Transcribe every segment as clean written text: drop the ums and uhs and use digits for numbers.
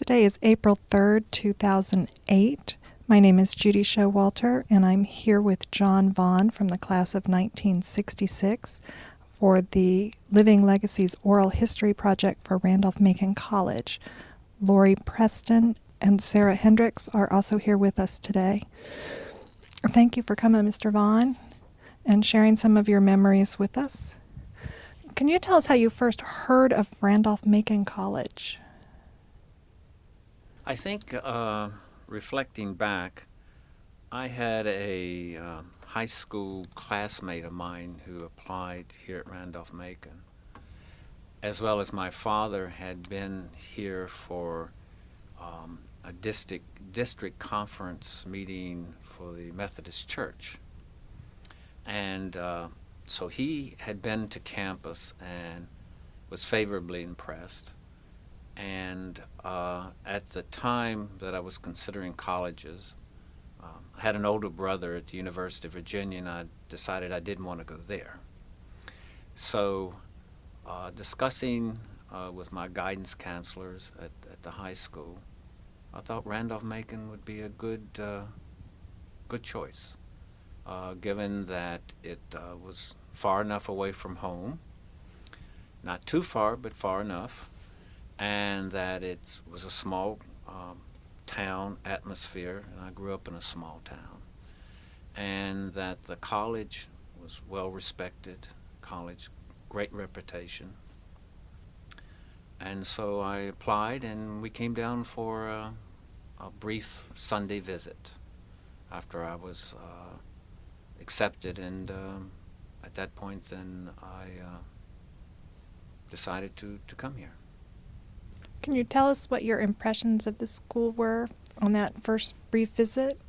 Today is April 3rd, 2008. My name is Judy Showalter, and I'm here with John Vaughn from the class of 1966 for the Living Legacies Oral History Project for Randolph-Macon College. Lori Preston and Sarah Hendricks are also here with us today. Thank you for coming, Mr. Vaughn, and sharing some of your memories with us. Can you tell us how you first heard of Randolph-Macon College? I think, reflecting back, I had a high school classmate of mine who applied here at Randolph-Macon, as well as my father had been here for a district conference meeting for the Methodist Church. And so he had been to campus and was favorably impressed. And at the time that I was considering colleges, I had an older brother at the University of Virginia, and I decided I didn't want to go there. So discussing with my guidance counselors at the high school, I thought Randolph-Macon would be a good choice, given that it was far enough away from home, not too far, but far enough, and that it was a small town atmosphere, and I grew up in a small town, and that the college was well respected, college, great reputation. And so I applied, and we came down for a brief Sunday visit after I was accepted, and at that point then I decided to come here. Can you tell us what your impressions of the school were on that first brief visit?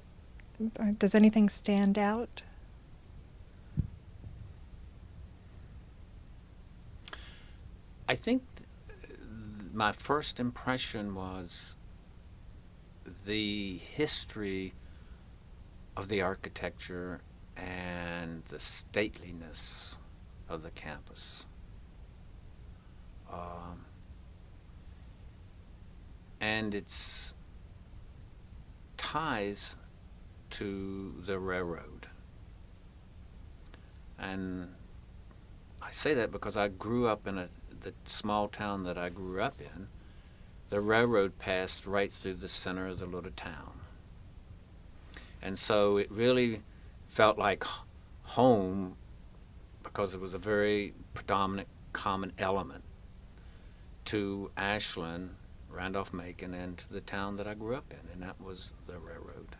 Does anything stand out? I think my first impression was the history of the architecture and the stateliness of the campus. And its ties to the railroad. And I say that because I grew up in the small town that I grew up in. The railroad passed right through the center of the little town. And so it really felt like home because it was a very predominant common element to Ashland, Randolph-Macon, and to the town that I grew up in, and that was the railroad.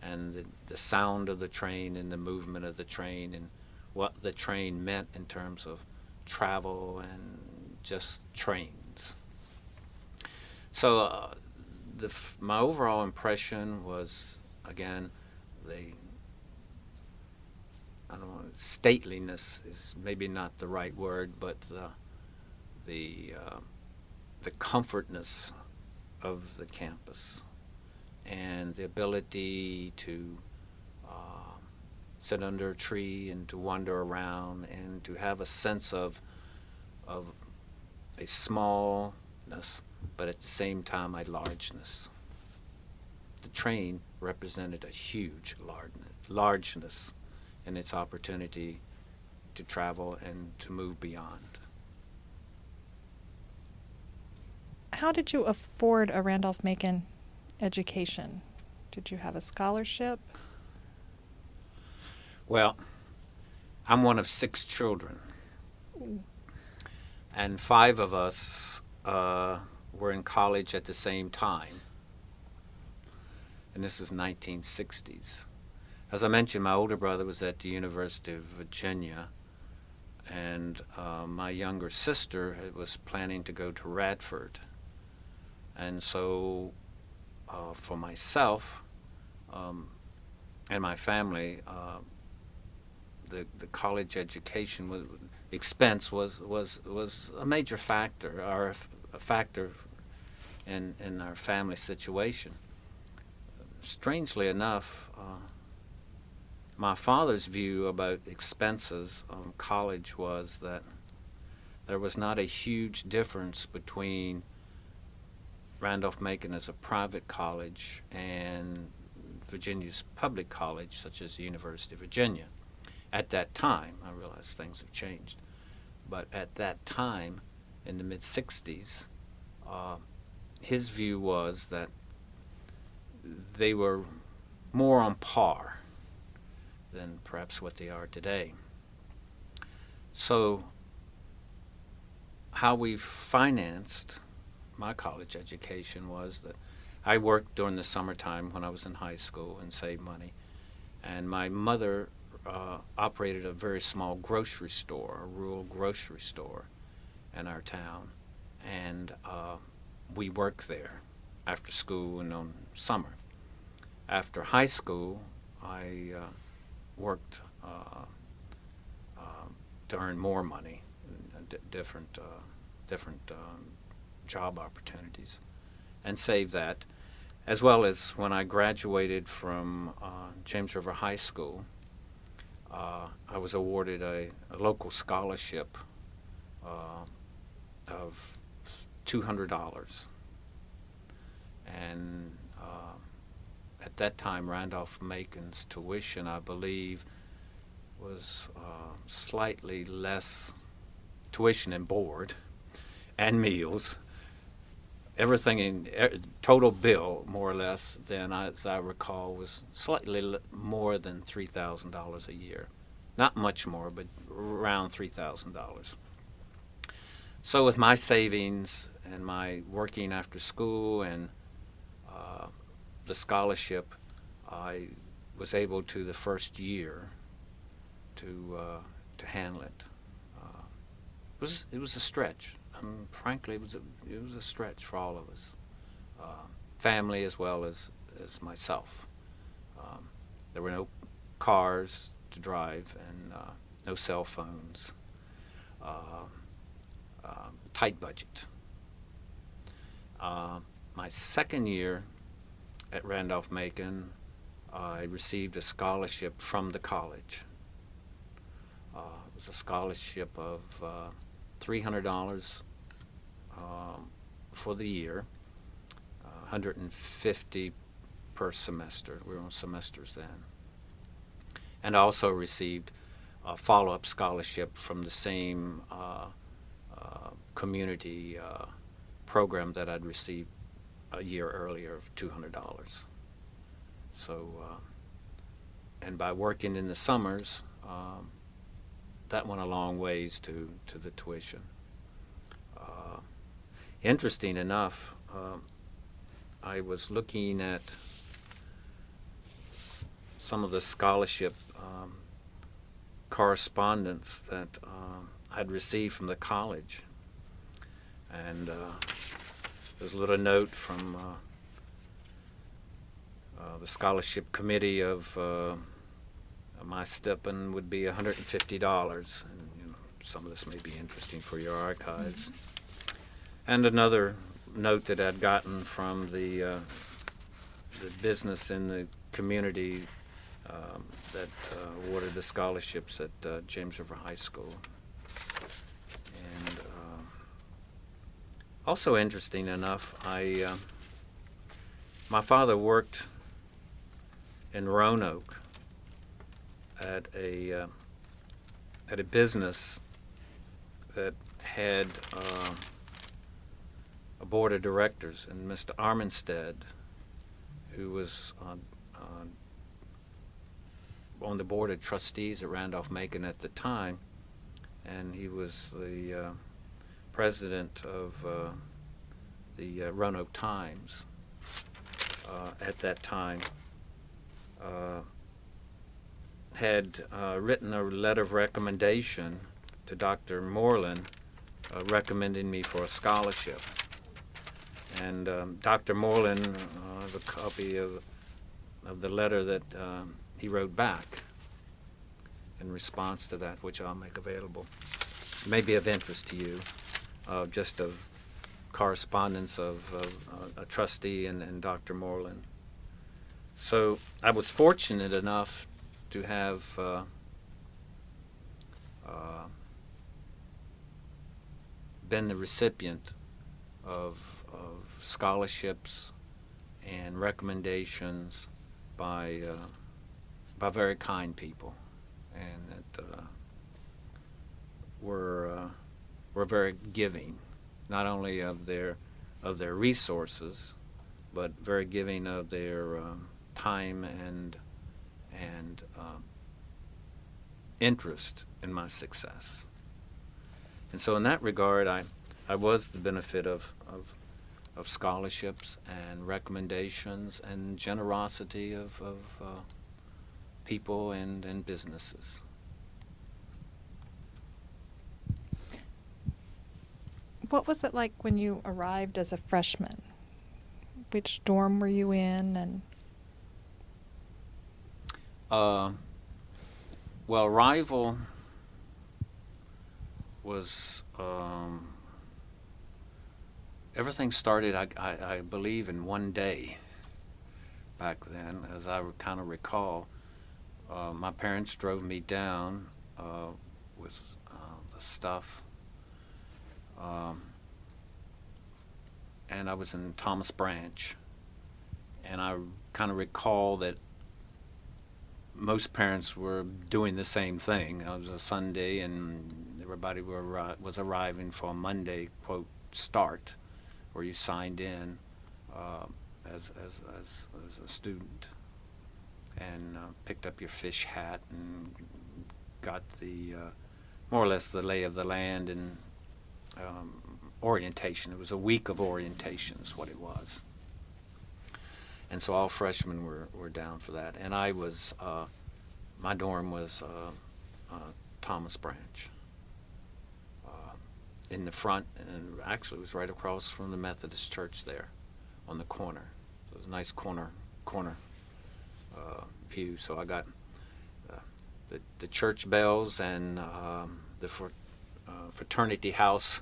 And the sound of the train and the movement of the train and what the train meant in terms of travel and just trains. So my overall impression was, again, I don't know, stateliness is maybe not the right word, but the comfortness of the campus and the ability to sit under a tree and to wander around and to have a sense of a smallness, but at the same time a largeness. The train represented a huge largeness in its opportunity to travel and to move beyond. How did you afford a Randolph-Macon education? Did you have a scholarship? Well, I'm one of 6 children, and 5 of us were in college at the same time, and this is 1960s. As I mentioned, my older brother was at the University of Virginia, and my younger sister was planning to go to Radford. And so for myself and my family, the college education expense was a major factor, or a factor in our family situation. Strangely enough, my father's view about expenses on college was that there was not a huge difference between Randolph-Macon as a private college and Virginia's public college, such as the University of Virginia. At that time, I realize things have changed, but at that time, in the mid-60s, his view was that they were more on par than perhaps what they are today. So how we financed my college education was that I worked during the summertime when I was in high school and saved money. And my mother operated a very small grocery store, a rural grocery store in our town. And we worked there after school and on summer. After high school, I worked to earn more money, different job opportunities, and saved that, as well as when I graduated from James River High School, I was awarded a local scholarship of $200. And at that time, Randolph-Macon's tuition, I believe, was slightly less tuition and board and meals, everything in total bill, more or less, than as I recall, was slightly more than $3,000 a year. Not much more, but around $3,000. So with my savings and my working after school and the scholarship, I was able to the first year to handle it. It was a stretch. Frankly, it was a stretch for all of us, family as well as myself. There were no cars to drive and no cell phones. Tight budget. My second year at Randolph-Macon, I received a scholarship from the college. It was a scholarship of $300 for the year, $150 per semester. We were on semesters then. And I also received a follow-up scholarship from the same community program that I'd received a year earlier of $200. So, and by working in the summers, that went a long ways to the tuition. Interesting enough, I was looking at some of the scholarship correspondence that I'd received from the college, and there's a little note from the scholarship committee of my stipend would be $150, and some of this may be interesting for your archives. And another note that I'd gotten from the business in the community that awarded the scholarships at James River High School. And also interesting enough, my father worked in Roanoke at a business that had a board of directors, and Mr. Arminstead, who was on the board of trustees at Randolph-Macon at the time, and he was the president of the Roanoke Times at that time, had written a letter of recommendation to Dr. Moreland recommending me for a scholarship. And Dr. Moreland, I have a copy of the letter that he wrote back in response to that, which I'll make available. It may be of interest to you, just a correspondence of a trustee and Dr. Moreland. So I was fortunate enough to have been the recipient of scholarships and recommendations by very kind people, and that were very giving, not only of their resources, but very giving of their time and interest in my success. And so in that regard, I was the benefit of scholarships and recommendations and generosity of people and businesses. What was it like when you arrived as a freshman? Which dorm were you in? And well, Rival was everything started, I believe, in one day back then, as I kind of recall. My parents drove me down with the stuff, and I was in Thomas Branch, and I kind of recall that most parents were doing the same thing. It was a Sunday, and everybody was arriving for a Monday, quote, start, where you signed in as a student, and picked up your fish hat and got the more or less the lay of the land and orientation. It was a week of orientation is what it was. And so all freshmen were down for that. And I was, my dorm was Thomas Branch. In the front, and actually it was right across from the Methodist church there on the corner. So it was a nice corner view. So I got the church bells and the fraternity house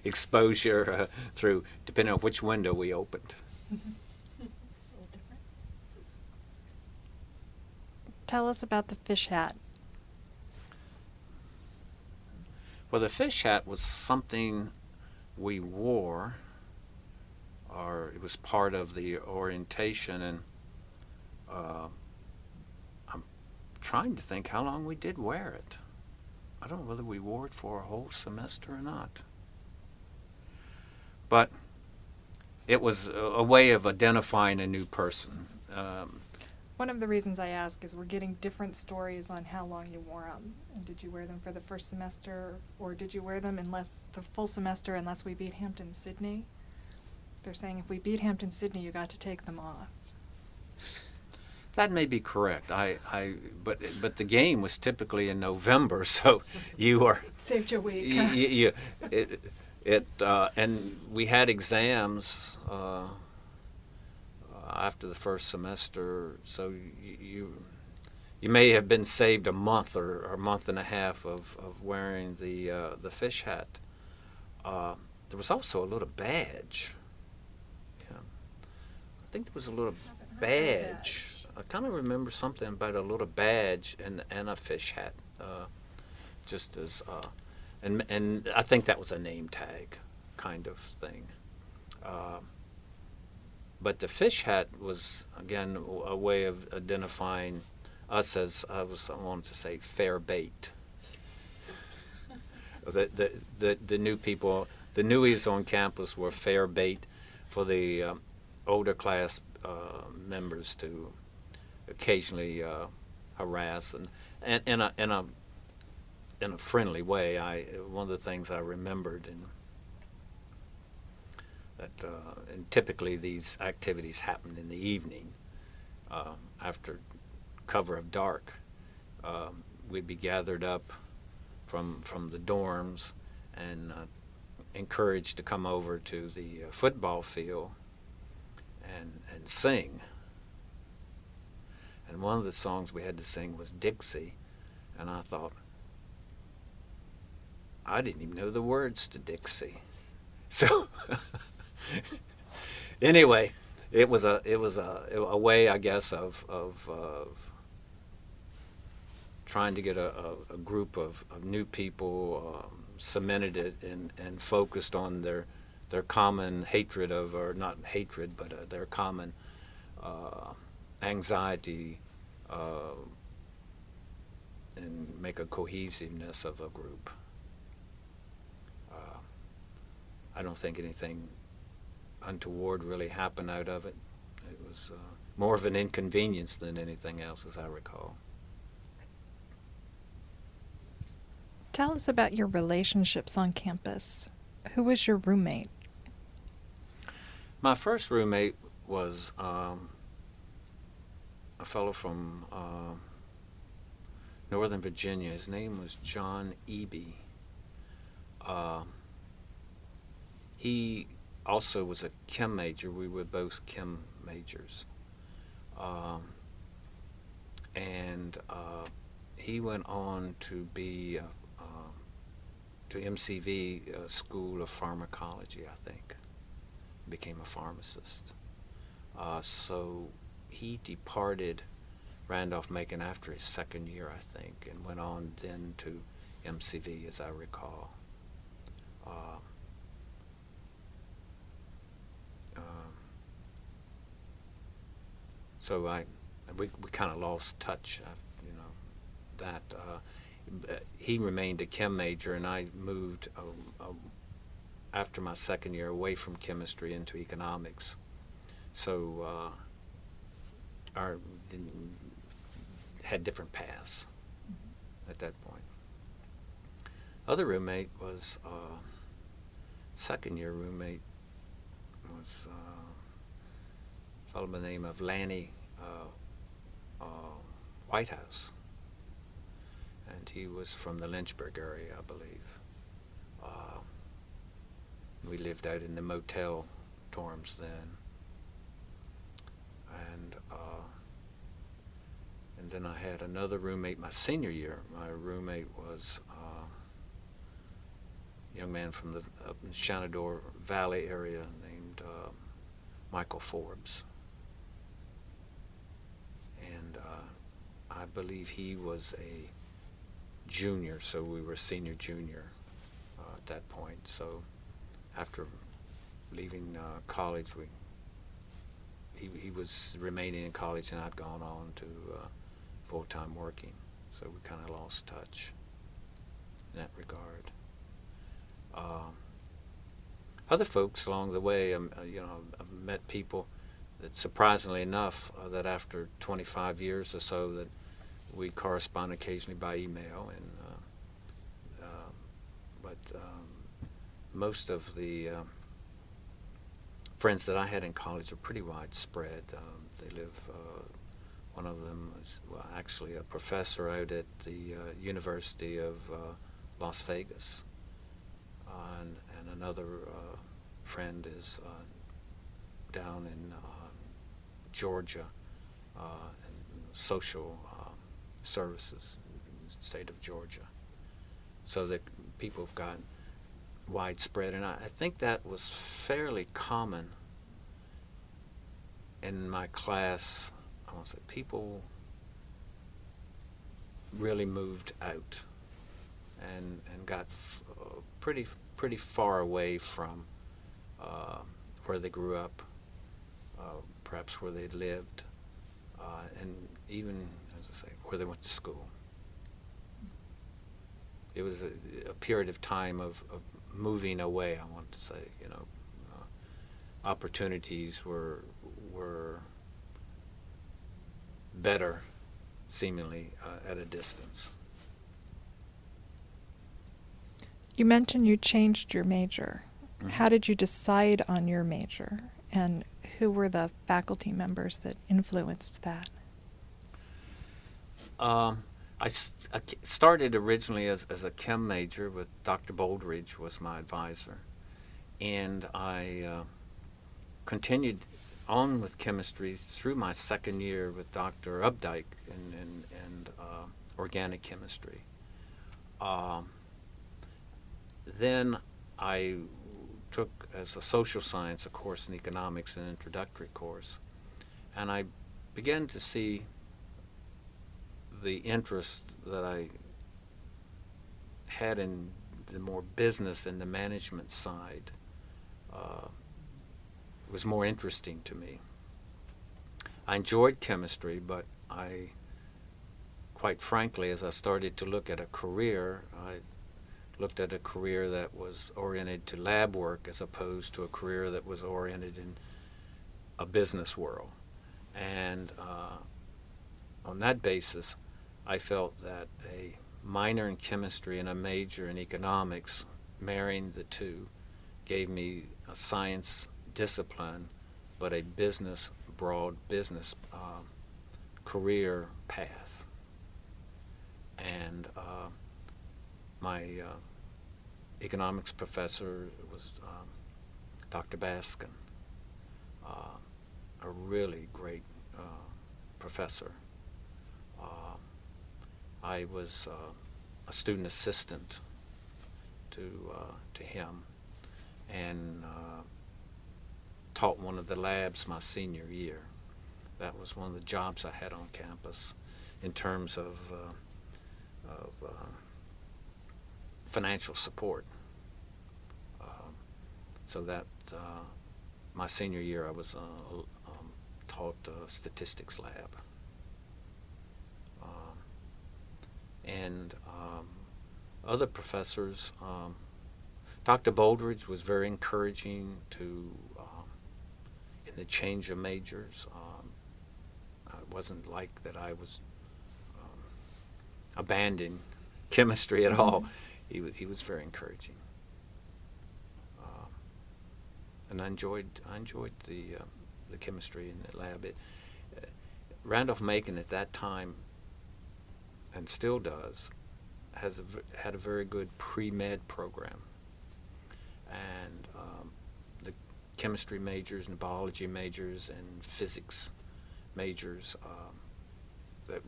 exposure through, depending on which window we opened. tell us about the fish hat. Well, the fish hat was something we wore, or it was part of the orientation, and I'm trying to think how long we did wear it. I don't know whether we wore it for a whole semester or not. But it was a way of identifying a new person. One of the reasons I ask is we're getting different stories on how long you wore them. And did you wear them for the first semester, or did you wear them the full semester unless we beat Hampton-Sydney? They're saying if we beat Hampton-Sydney, you got to take them off. That may be correct. But the game was typically in November, so you were Saved your week. And we had exams after the first semester, so you may have been saved a month or a month and a half of wearing the fish hat. There was also a little badge. Yeah. I think there was a little badge. I kind of remember something about a little badge and a fish hat, just as, and I think that was a name tag kind of thing. But the fish hat was, again, a way of identifying us as, I wanted to say, fair bait. The new people, the newies on campus were fair bait for the older class members to occasionally harass, and in a friendly way. One of the things I remembered, and typically these activities happened in the evening after cover of dark. We'd be gathered up from the dorms and encouraged to come over to the football field and sing. And one of the songs we had to sing was Dixie, and I thought, I didn't even know the words to Dixie. So anyway, it was a way, I guess, of trying to get a group of new people cemented it and focused on their their common hatred of, or not hatred, but their common anxiety, and make a cohesiveness of a group. I don't think anything untoward really happened out of it. It was more of an inconvenience than anything else, as I recall. Tell us about your relationships on campus. Who was your roommate? My first roommate was a fellow from Northern Virginia. His name was John Eby. He also was a chem major. We were both chem majors. And he went on to be to MCV, School of Pharmacology, I think. Became a pharmacist. So he departed Randolph-Macon after his second year, I think, and went on then to MCV, as I recall. So we kind of lost touch, that he remained a chem major, and I moved after my second year away from chemistry into economics. So had different paths at that point. Other roommate was second year roommate was a fellow by the name of Lanny Whitehouse, and he was from the Lynchburg area, I believe. We lived out in the motel dorms then, and then I had another roommate my senior year. My roommate was a young man from the up in Shenandoah Valley area named Michael Forbes. And I believe he was a junior, so we were senior junior at that point. So after leaving college, he was remaining in college, and I'd gone on to full-time working. So we kind of lost touch in that regard. Other folks along the way, I've met people that, surprisingly enough, that after 25 years or so, that we correspond occasionally by email, and but most of the friends that I had in college are pretty widespread. They live. One of them is actually a professor out at the University of Las Vegas, and another friend is down in Georgia, in social services in the state of Georgia. So that people have gotten widespread, and I think that was fairly common in my class. I want to say people really moved out and got pretty far away from where they grew up, perhaps where they lived, and even, as I say, where they went to school. It was a period of time of moving away, I want to say. Opportunities were better, seemingly, at a distance. You mentioned you changed your major. Mm-hmm. How did you decide on your major, and who were the faculty members that influenced that? I started originally as a chem major with Dr. Boldridge was my advisor, and I continued on with chemistry through my second year with Dr. Updike and organic chemistry. Then I took as a social science a course in economics, an introductory course, and I began to see the interest that I had in the more business and the management side uh, was more interesting to me. I enjoyed chemistry, but quite frankly, as I started to look at a career, I looked at a career that was oriented to lab work as opposed to a career that was oriented in a business world. And on that basis, I felt that a minor in chemistry and a major in economics, marrying the two, gave me a science discipline, but a broad business career path. And my economics professor was Dr. Baskin, a really great professor. I was a student assistant to him, and taught one of the labs my senior year. That was one of the jobs I had on campus in terms of financial support. So that my senior year I was taught statistics lab. And other professors, Dr. Boldridge was very encouraging in the change of majors. It wasn't like that I was abandoning chemistry at all. He was very encouraging, and I enjoyed the chemistry in the lab. Randolph-Macon at that time, and still does, had a very good pre-med program, and the chemistry majors and biology majors and physics majors, that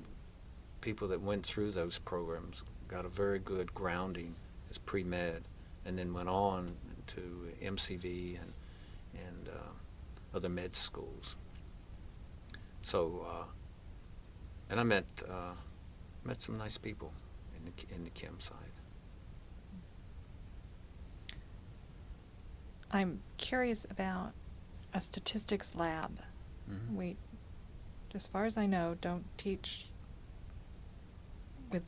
people that went through those programs got a very good grounding as pre-med, and then went on to MCV and other med schools. So, and I met some nice people in the chem side. I'm curious about a statistics lab. Mm-hmm. We, as far as I know, don't teach with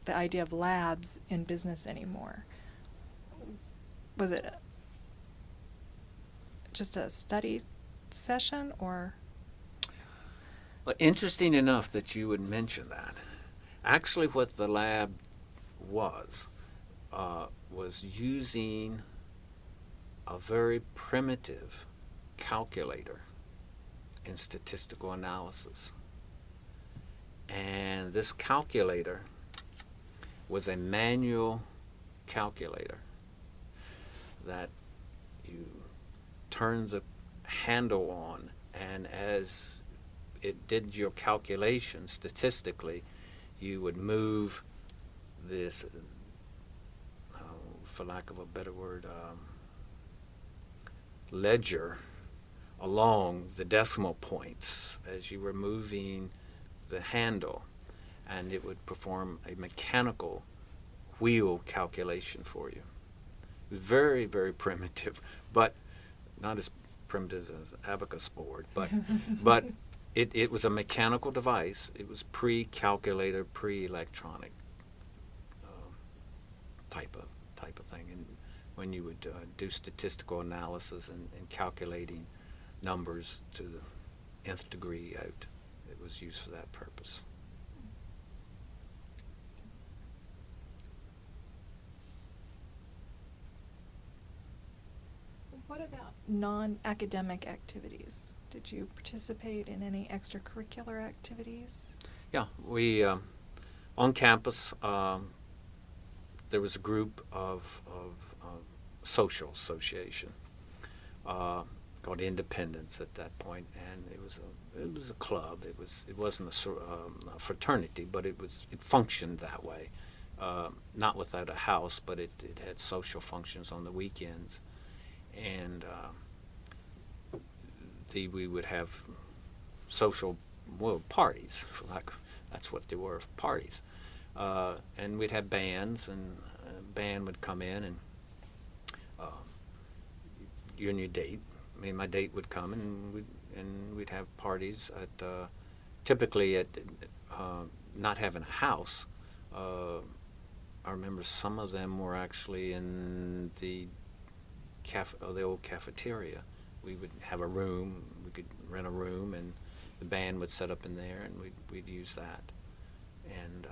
the idea of labs in business anymore. Was it just a study session, or? Well, interesting enough that you would mention that. Actually, what the lab was using a very primitive calculator in statistical analysis. And this calculator was a manual calculator that you turn the handle on, and as it did your calculation statistically, you would move this, for lack of a better word, ledger along the decimal points as you were moving the handle, and it would perform a mechanical wheel calculation for you. Very, very primitive, but not as primitive as an abacus board, but it was a mechanical device. It was pre-calculator, pre-electronic type of thing. And when you would do statistical analysis and calculating numbers to the nth degree out, it was used for that purpose. What about non-academic activities? Did you participate in any extracurricular activities? Yeah, we on campus there was a group of social association called Independence at that point, and it was a club. It wasn't a fraternity, but it functioned that way. Not without a house, but it had social functions on the weekends, and we would have social parties. That's what they were, parties. And we'd have bands, and a band would come in, and you and your date. I mean, my date would come, and we'd have parties at typically at not having a house. I remember some of them were actually in the the old cafeteria. We would have a room. We could rent a room, and the band would set up in there, and we'd use that. And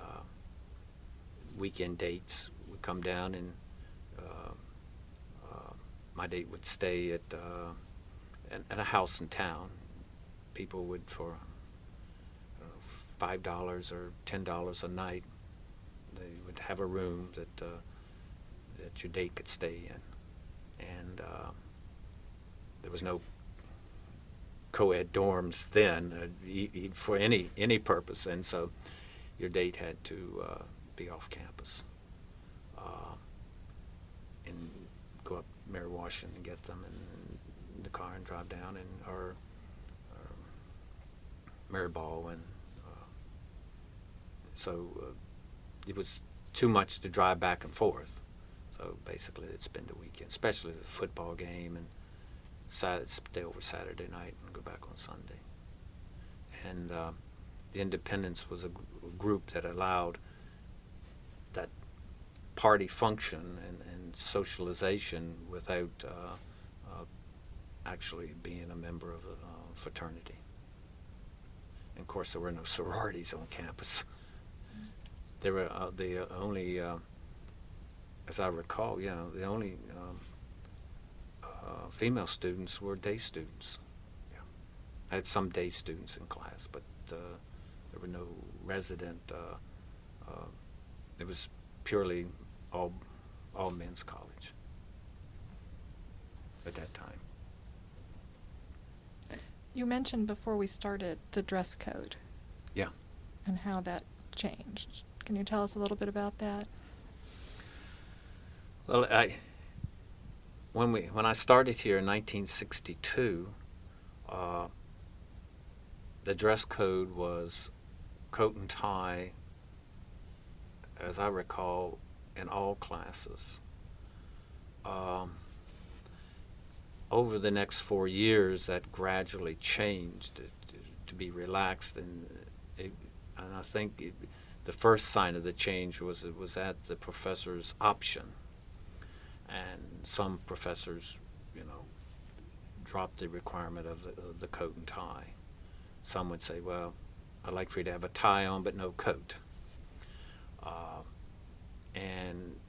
weekend dates would come down, and my date would stay at a house in town. People would, for I don't know, $5 or $10 a night, they would have a room that your date could stay in, and there was no co-ed dorms then for any purpose, and so your date had to be off campus and go up Mary Washington and get them in the car and drive down, or Mary Baldwin. So it was too much to drive back and forth. So basically, they'd spend the weekend, especially the football game, and stay over Saturday night and go back on Sunday. And the Independence was a group that allowed that party function and socialization without actually being a member of a fraternity. And of course, there were no sororities on campus. There were the only, as I recall, the only female students were day students. Yeah. I had some day students in class, but there were no resident. It was purely all men's college at that time. You mentioned before we started the dress code. Yeah. And how that changed. Can you tell us a little bit about that? Well, when I started here in 1962, the dress code was coat and tie, as I recall, in all classes. Over the next 4 years, that gradually changed to be relaxed, and I think the first sign of the change was it was at the professor's option, and some professors, dropped the requirement of the coat and tie. Some would say, well, I'd like for you to have a tie on but no coat. And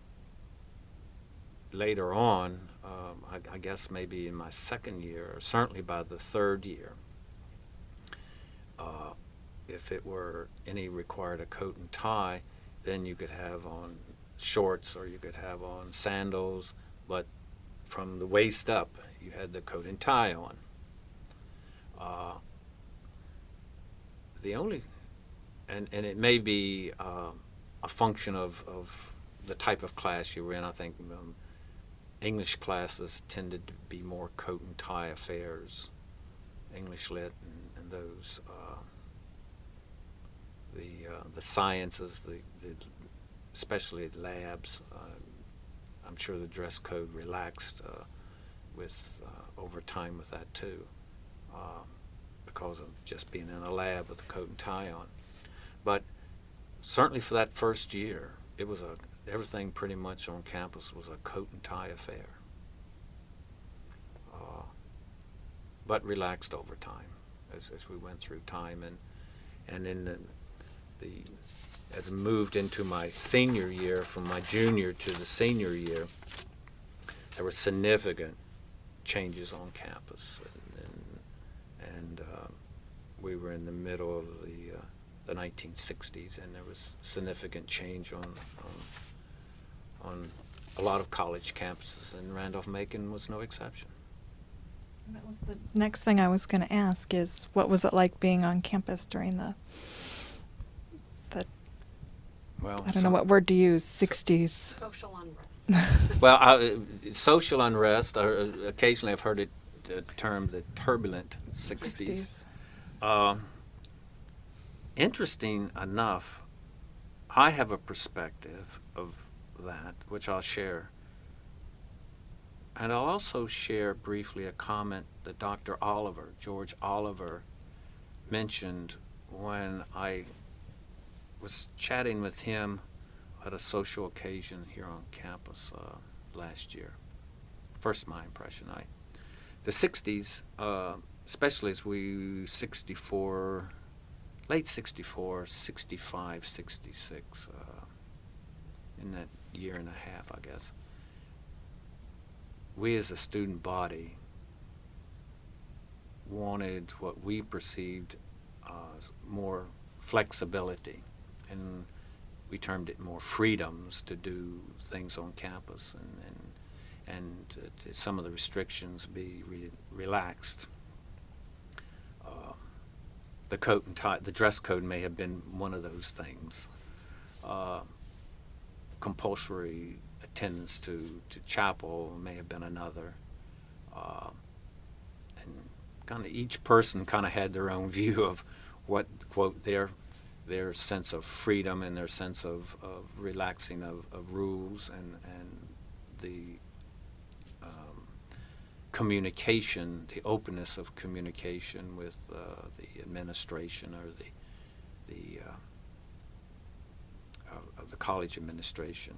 later on, I guess maybe in my second year, or certainly by the third year, if it were any required a coat and tie, then you could have on shorts or you could have on sandals, but from the waist up, you had the coat and tie on. The only, and it may be a function of the type of class you were in. I think English classes tended to be more coat and tie affairs, English lit and those. The sciences, especially labs, I'm sure the dress code relaxed with over time with that too, because of just being in a lab with a coat and tie on. But certainly for that first year, it was everything pretty much on campus was a coat and tie affair, but relaxed over time as we went through time, and in the as I moved into my senior year, from my junior to the senior year, there were significant changes on campus, and we were in the middle of the 1960s, and there was significant change on a lot of college campuses, and Randolph-Macon was no exception. And that was the next thing I was going to ask is, what was it like being on campus during the well, I don't know what word to use, 60s? Social unrest. Well, social unrest, or occasionally I've heard it termed the turbulent 60s. Interesting enough, I have a perspective of that, which I'll share. And I'll also share briefly a comment that Dr. Oliver, George Oliver, mentioned when I was chatting with him at a social occasion here on campus last year. First, my impression, the 60s, especially as we 64, late 64, 65, 66, in that year and a half, I guess, we as a student body wanted what we perceived as more flexibility, and we termed it more freedoms to do things on campus, and to some of the restrictions be relaxed. The coat and tie, the dress code may have been one of those things. Compulsory attendance to chapel may have been another. And kind of each person kind of had their own view of what, quote, their sense of freedom and their sense of relaxing of rules and the communication, the openness of communication with the administration or of the college administration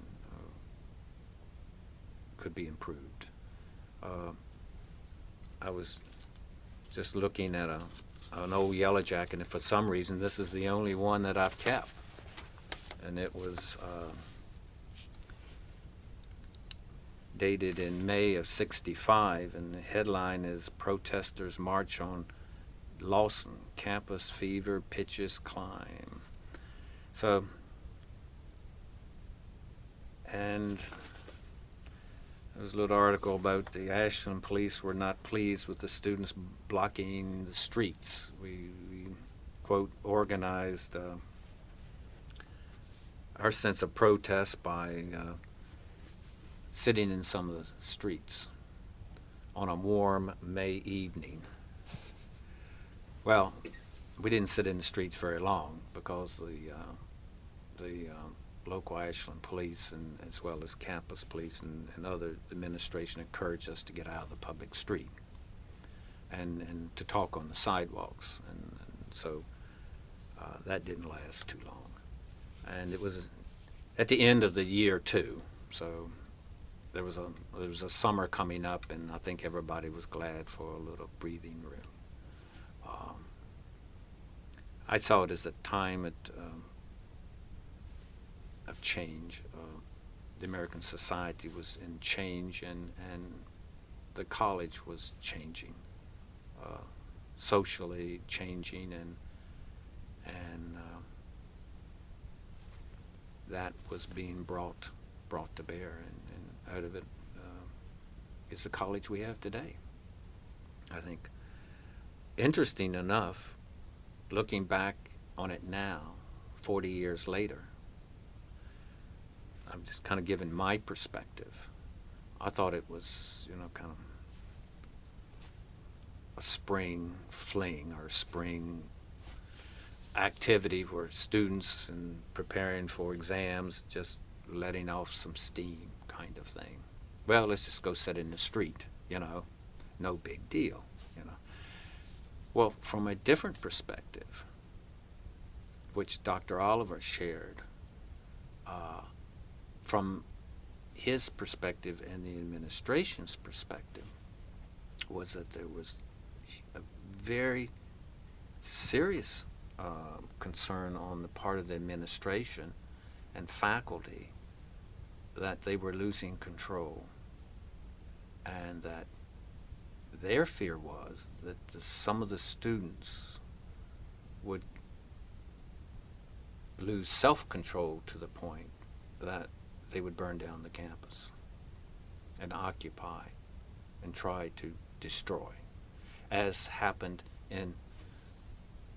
could be improved. I was just looking at an old yellow jacket, and for some reason this is the only one that I've kept, and it was dated in May of '65, and the headline is "Protesters March on Lawson, Campus Fever Pitches Climb." So, and there was a little article about the Ashland police were not pleased with the students blocking the streets. We quote, organized our sense of protest by sitting in some of the streets on a warm May evening. Well, we didn't sit in the streets very long because the local Ashland police, and as well as campus police and other administration, encouraged us to get out of the public street and to talk on the sidewalks, and so that didn't last too long. And it was at the end of the year too, so there was a summer coming up, and I think everybody was glad for a little breathing room. I saw it as a time of change. The American society was in change, and the college was changing, socially changing, and that was being brought to bear, and out of it is the college we have today. I think, interesting enough, looking back on it now, 40 years later, I'm just kind of giving my perspective. I thought it was, kind of a spring fling or spring activity where students, and preparing for exams, just letting off some steam kind of thing. Well, let's just go sit in the street, no big deal, Well, from a different perspective, which Dr. Oliver shared, from his perspective and the administration's perspective, was that there was a very serious concern on the part of the administration and faculty that they were losing control, and that their fear was that some of the students would lose self-control to the point that they would burn down the campus and occupy and try to destroy, as happened in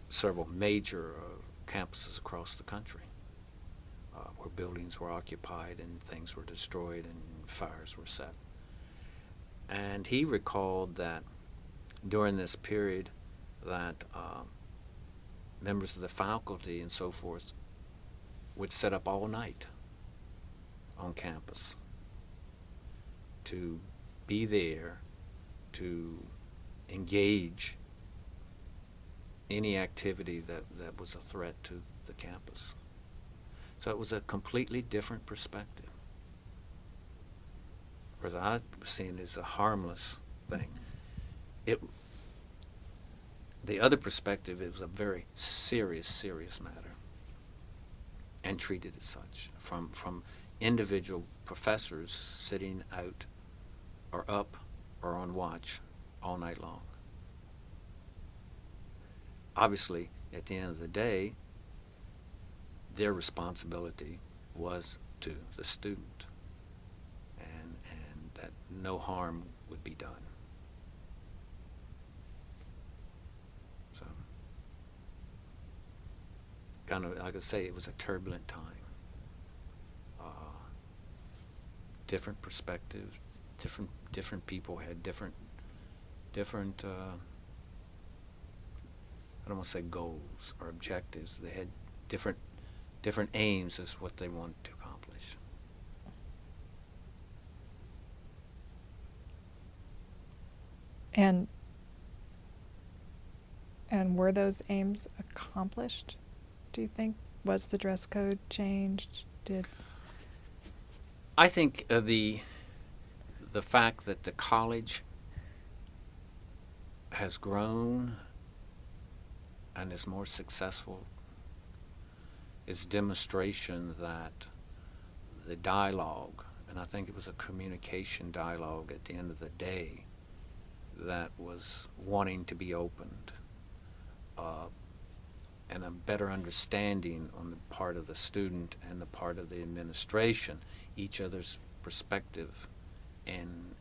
several major campuses across the country, where buildings were occupied and things were destroyed and fires were set. And he recalled that during this period that members of the faculty and so forth would sit up all night on campus to be there to engage any activity that was a threat to the campus. So it was a completely different perspective. Whereas I was seeing it as a harmless thing. The other perspective, it was a very serious matter, and treated as such from individual professors sitting out or up or on watch all night long. Obviously, at the end of the day, their responsibility was to the student, and that no harm would be done. So, kind of, like I say, it was a turbulent time. Different perspectives, different people had different I don't want to say goals or objectives. They had different aims as what they wanted to accomplish. And were those aims accomplished, do you think? Was the dress code changed? I think the fact that the college has grown and is more successful is demonstration that the dialogue, and I think it was a communication dialogue at the end of the day, that was wanting to be opened, and a better understanding on the part of the student and the part of the administration, each other's perspective and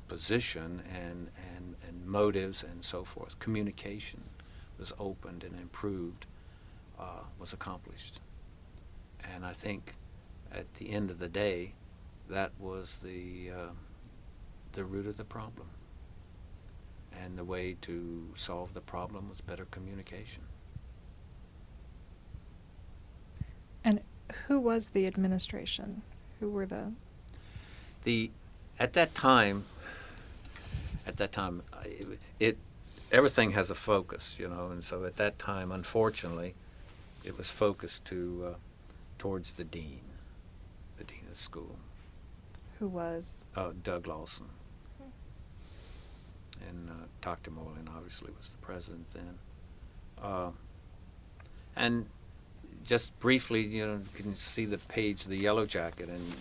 position and motives and so forth. Communication was opened and improved, was accomplished. And I think at the end of the day, that was the root of the problem. And the way to solve the problem was better communication. And who was the administration? Who were At that time, everything has a focus, and so at that time, unfortunately, it was focused towards the dean of the school. Who was? Doug Lawson. And Dr. Moreland obviously was the president then. And just briefly, you can see the page of the Yellow Jacket, and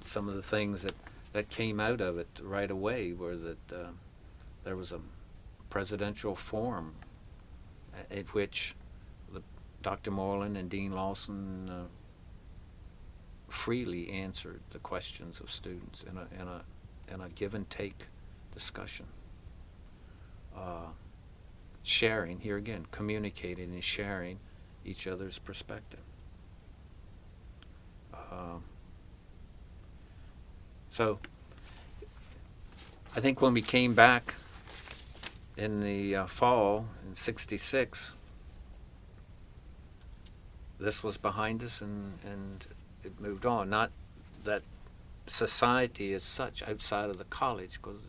some of the things that came out of it right away were that there was a presidential forum at which Dr. Moreland and Dean Lawson freely answered the questions of students in a give and take discussion. Sharing, here again, communicating and sharing each other's perspective. So I think when we came back in the fall in '66, this was behind us, and it moved on. Not that society as such outside of the college, because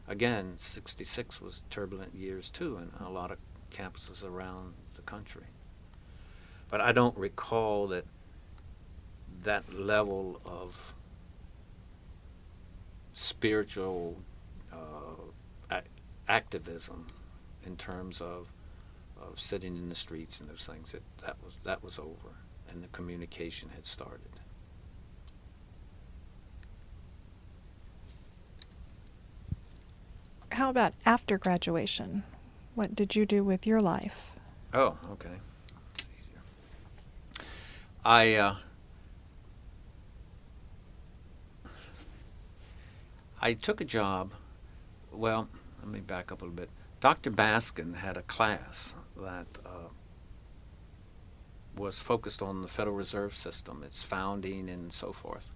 again, '66 was turbulent years too in a lot of campuses around the country. But I don't recall that level of spiritual activism in terms of sitting in the streets and those things. That was over, and the communication had started. How about after graduation? What did you do with your life? Oh, okay. It's easier. I took a job. Well, let me back up a little bit. Dr. Baskin had a class that was focused on the Federal Reserve System, its founding and so forth.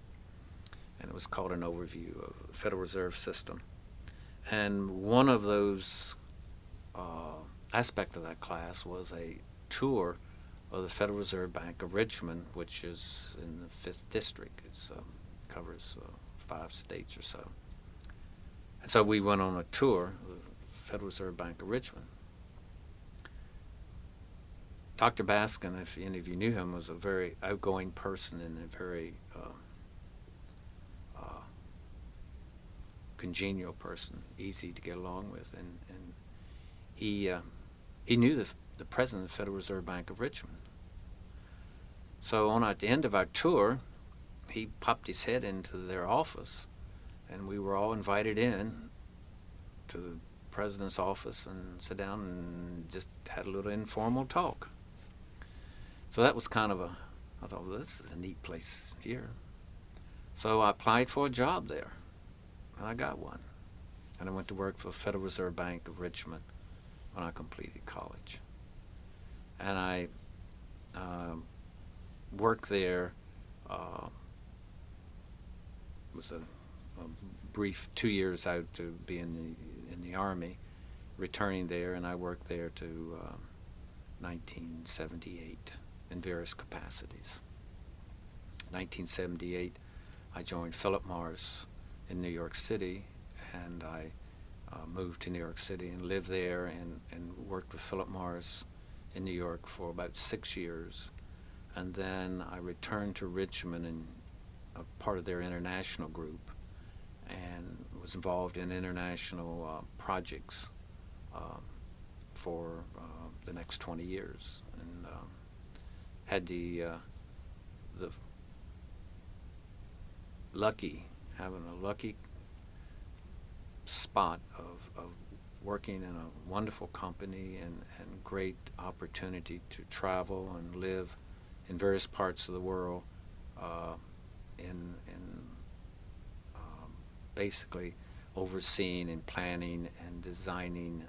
And it was called an overview of the Federal Reserve System. And one of those aspects of that class was a tour of the Federal Reserve Bank of Richmond, which is in the 5th District. It covers 5 states or so. And so we went on a tour, the Federal Reserve Bank of Richmond. Dr. Baskin, if any of you knew him, was a very outgoing person and a very congenial person, easy to get along with, and he knew the president of the Federal Reserve Bank of Richmond. So at the end of our tour, he popped his head into their office, and we were all invited in to the president's office and sat down and just had a little informal talk. So that was kind of I thought, well, this is a neat place here. So I applied for a job there, and I got one. And I went to work for the Federal Reserve Bank of Richmond when I completed college. And I worked there. It was a brief 2 years out to be in the Army, returning there, and I worked there to 1978 in various capacities. 1978, I joined Philip Morris in New York City, and I moved to New York City and lived there and worked with Philip Morris in New York for about 6 years. And then I returned to Richmond and a part of their international group, and was involved in international projects for the next 20 years, and had having a lucky spot of working in a wonderful company and great opportunity to travel and live in various parts of the world, in basically overseeing and planning and designing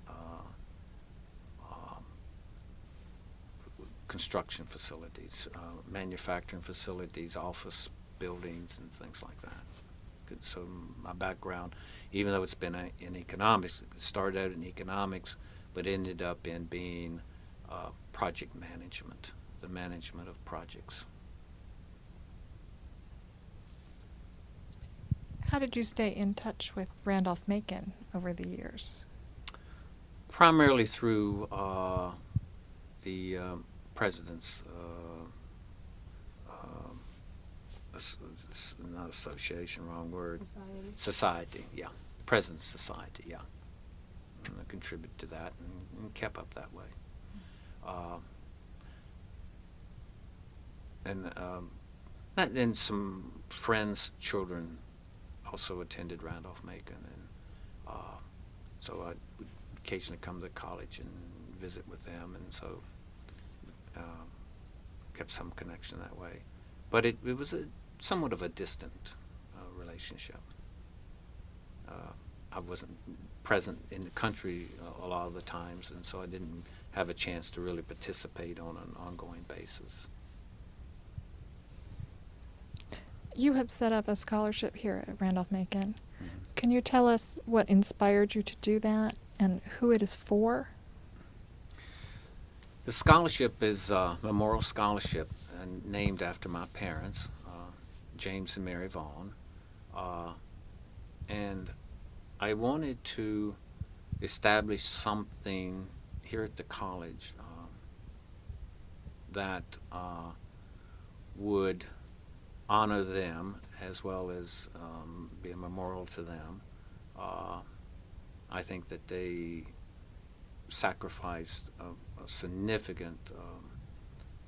construction facilities, manufacturing facilities, office buildings, and things like that. So my background, even though it's been in economics, it started out in economics, but ended up in being project management, the management of projects. How did you stay in touch with Randolph-Macon over the years? Primarily through the president's, not association, wrong word. Society, yeah. President's Society, yeah. And I contributed to that and kept up that way. And some friends' children also attended Randolph-Macon, and so I would occasionally come to college and visit with them, and so kept some connection that way. But it was somewhat of a distant relationship. I wasn't present in the country a lot of the times, and so I didn't have a chance to really participate on an ongoing basis. You have set up a scholarship here at Randolph-Macon. Mm-hmm. Can you tell us what inspired you to do that and who it is for? The scholarship is a memorial scholarship named after my parents, James and Mary Vaughn. And I wanted to establish something here at the college that would honor them as well as be a memorial to them. I think that they sacrificed a significant,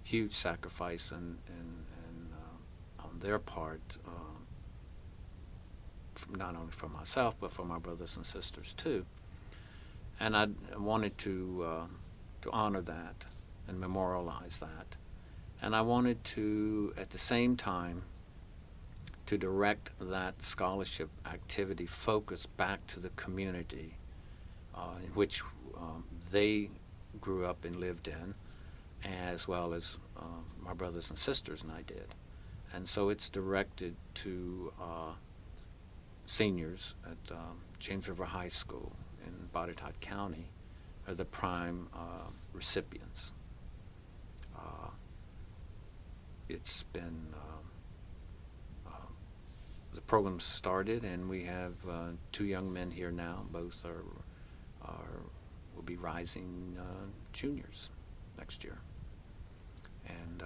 huge sacrifice on their part, not only for myself but for my brothers and sisters too. And I wanted to honor that and memorialize that. And I wanted to, at the same time, to direct that scholarship activity focus back to the community in which they grew up and lived in, as well as my brothers and sisters and I did. And so it's directed to seniors at James River High School in Botetourt County are the prime recipients. It's been the program started, and we have 2 young men here now. Both will be rising juniors next year. And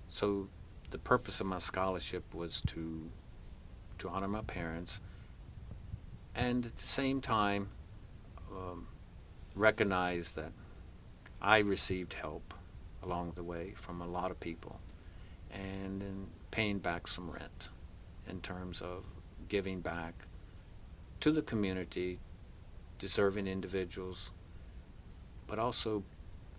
so the purpose of my scholarship was to honor my parents, and at the same time recognize that I received help along the way from a lot of people, and in paying back some rent in terms of giving back to the community, deserving individuals, but also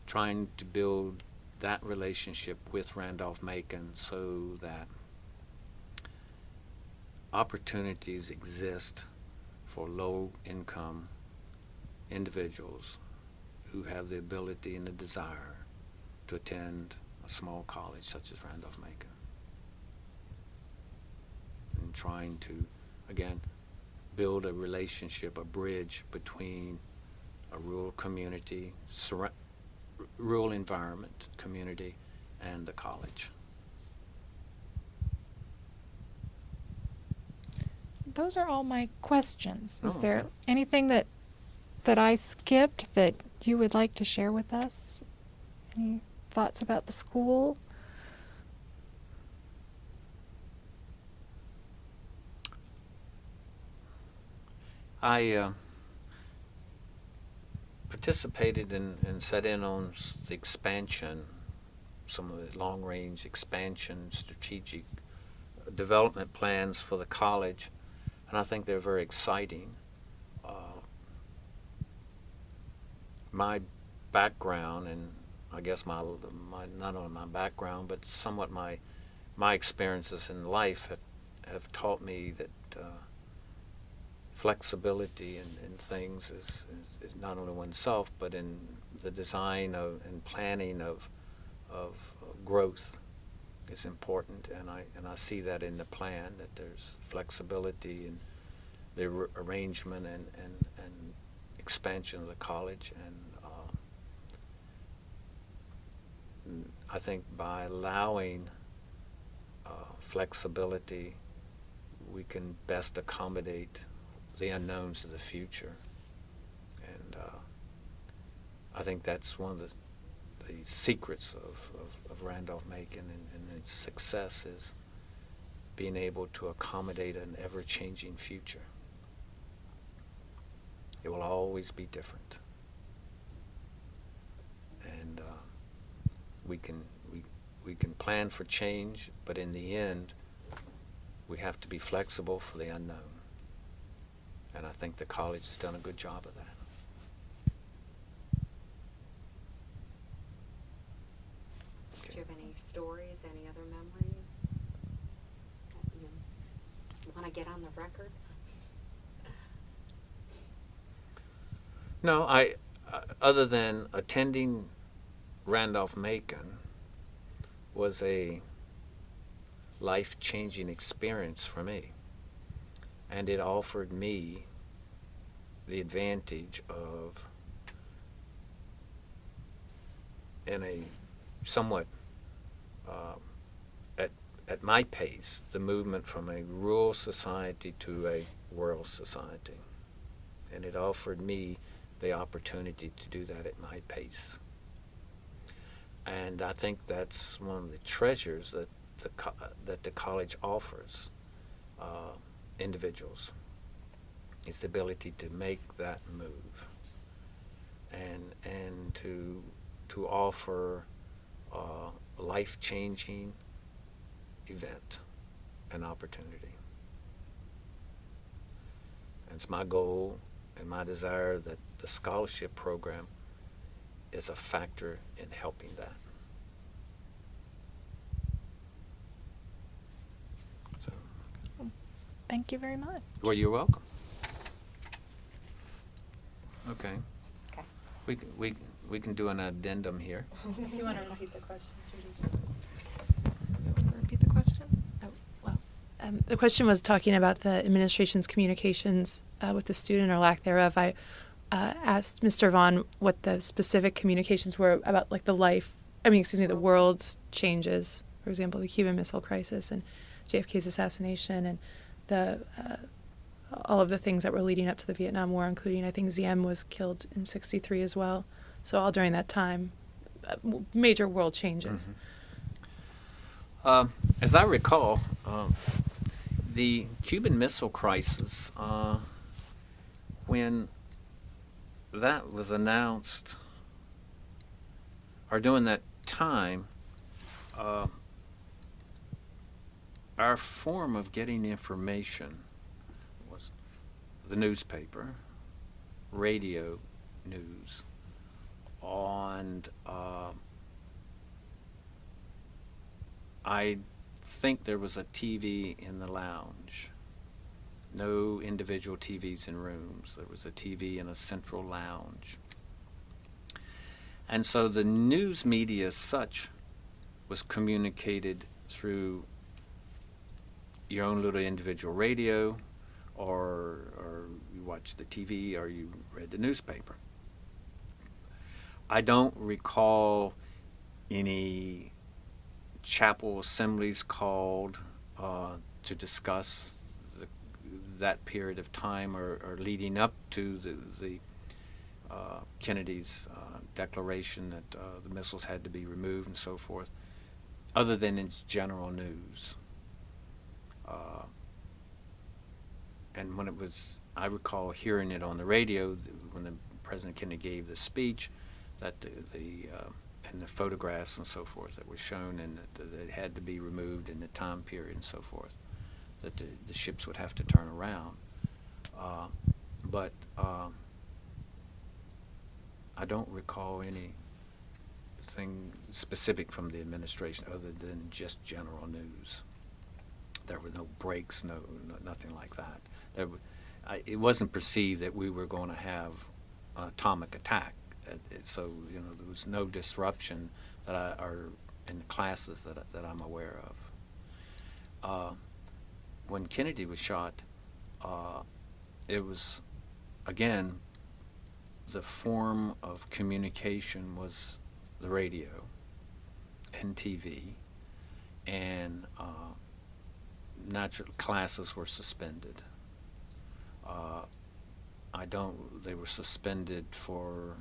trying to build that relationship with Randolph-Macon so that opportunities exist for low-income individuals who have the ability and the desire to attend a small college such as Randolph-Macon. And trying to, again, build a relationship, a bridge between a rural community, rural environment community, and the college. Those are all my questions. Is Oh, there okay. anything that I skipped that you would like to share with us? Any thoughts about the school? I participated and sat in on the expansion, some of the long-range expansion, strategic development plans for the college, and I think they're very exciting. My background, and I guess my not only my background, but somewhat my experiences in life have taught me that flexibility in things is not only oneself, but in the design of and planning of growth is important, and I see that in the plan, that there's flexibility in the arrangement and expansion of the college, and I think by allowing flexibility, we can best accommodate the unknowns of the future, and I think that's one of the secrets of Randolph-Macon and its success is being able to accommodate an ever-changing future. It will always be different, and we can plan for change, but in the end, we have to be flexible for the unknown. And I think the college has done a good job of that. Do you have any stories, any other memories that you want to get on the record? No, other than attending Randolph-Macon was a life-changing experience for me. And it offered me the advantage of, in a somewhat, at my pace, the movement from a rural society to a world society. And it offered me the opportunity to do that at my pace. And I think that's one of the treasures that the college offers individuals, is the ability to make that move and to offer a life-changing event and opportunity. And it's my goal and my desire that the scholarship program is a factor in helping that. So, Thank you very much. well, you're welcome. Okay. Okay. We can do an addendum here. If you want to repeat the question, Judy, just. Repeat the question. Oh, well, the question was talking about the administration's communications with the student or lack thereof. I asked Mr. Vaughn what the specific communications were about, like the world's changes, for example, the Cuban Missile Crisis, and JFK's assassination and the all of the things that were leading up to the Vietnam War, including I think Diem was killed in '63 as well. So all during that time, major world changes. As I recall, the Cuban Missile Crisis, when that was announced, or during that time, our form of getting information was the newspaper, radio news, and I think there was a TV in the lounge. No individual TVs in rooms. There was a TV in a central lounge. And so the news media as such was communicated through your own little individual radio, or you watched the TV, or you read the newspaper. I don't recall any chapel assemblies called to discuss that period of time or leading up to the Kennedy's declaration that the missiles had to be removed and so forth, other than its general news. And when it was, I recall hearing it on the radio when the President Kennedy gave the speech, that and the photographs and so forth that were shown, and that it had to be removed in the time period and so forth, that the ships would have to turn around. But I don't recall anything specific from the administration other than just general news. There were no breaks, nothing like that. It wasn't perceived that we were going to have an atomic attack. So there was no disruption or in the classes that I'm aware of. When Kennedy was shot, it was, again, the form of communication was the radio and TV, and natural classes were suspended. They were suspended for,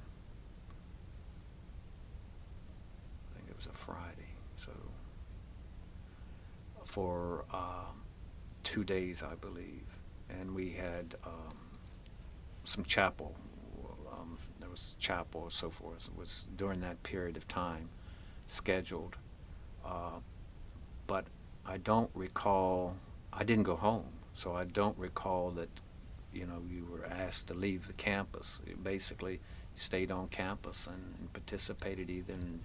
I think it was a Friday, so for 2 days, I believe. And we had some chapel. There was chapel and so forth. It was during that period of time scheduled. But I don't recall, I didn't go home, so I don't recall that you were asked to leave the campus. You basically stayed on campus and participated either in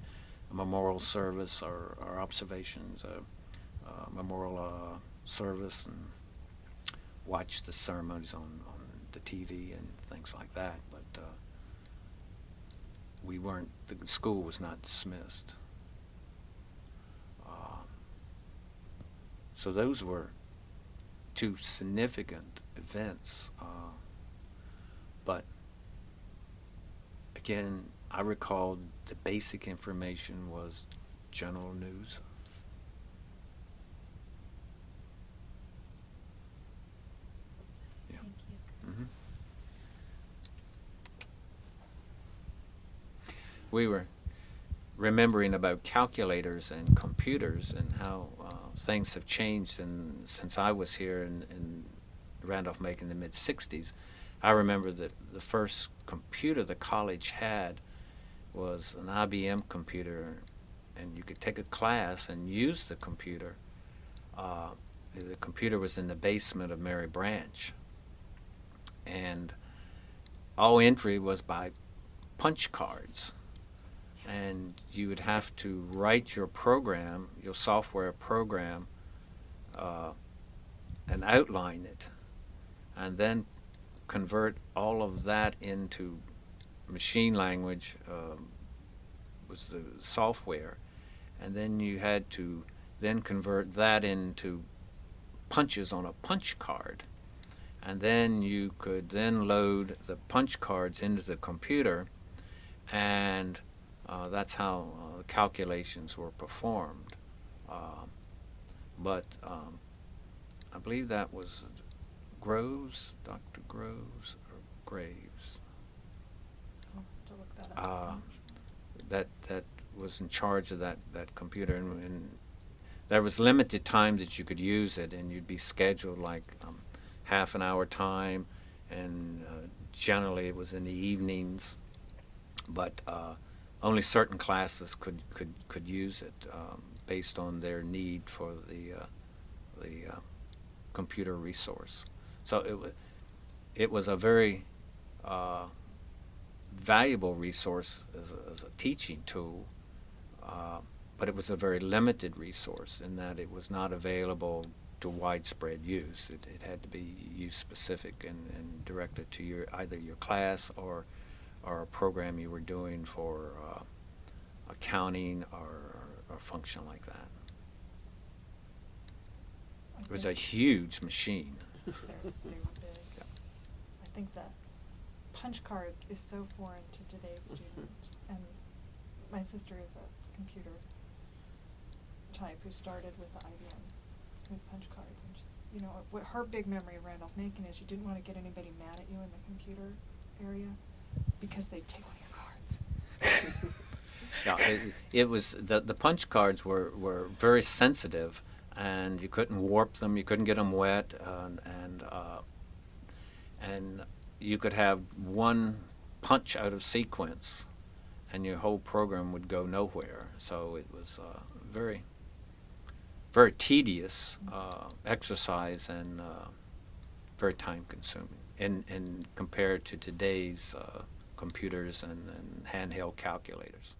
a memorial service or observations, memorial service, and watched the ceremonies on the TV and things like that. But the school was not dismissed. So those were two significant events. But again, I recall the basic information was general news. Yeah. Thank you. Mm-hmm. We were remembering about calculators and computers and how things have changed since I was here in Randolph-Macon in the mid-'60s. I remember that the first computer the college had was an IBM computer, and you could take a class and use the computer. The computer was in the basement of Mary Branch, and all entry was by punch cards. And you would have to write your program, your software program, and outline it, and then convert all of that into machine language, was the software, and then you had to then convert that into punches on a punch card, and then you could then load the punch cards into the computer, and that's how calculations were performed. but I believe that was Groves, Dr. Groves or Graves. I'll have to look that up. That was in charge of that computer, and there was limited time that you could use it, and you'd be scheduled like half an hour time, and generally it was in the evenings, but only certain classes could use it based on their need for the computer resource. So it was a very valuable resource as a teaching tool, but it was a very limited resource in that it was not available to widespread use. It had to be use specific and directed to either your class or a program you were doing for accounting or function like that. It was a huge machine. They were big. I think that punch card is so foreign to today's students, and my sister is a computer type who started with the IBM with punch cards, and she's, you know, what her big memory of Randolph-Macon is, you didn't want to get anybody mad at you in the computer area because they'd take one of your cards. Yeah, it was the punch cards were very sensitive, and you couldn't warp them, you couldn't get them wet, and you could have one punch out of sequence, and your whole program would go nowhere. So it was very, very tedious exercise and very time-consuming, and compared to today's computers and handheld calculators.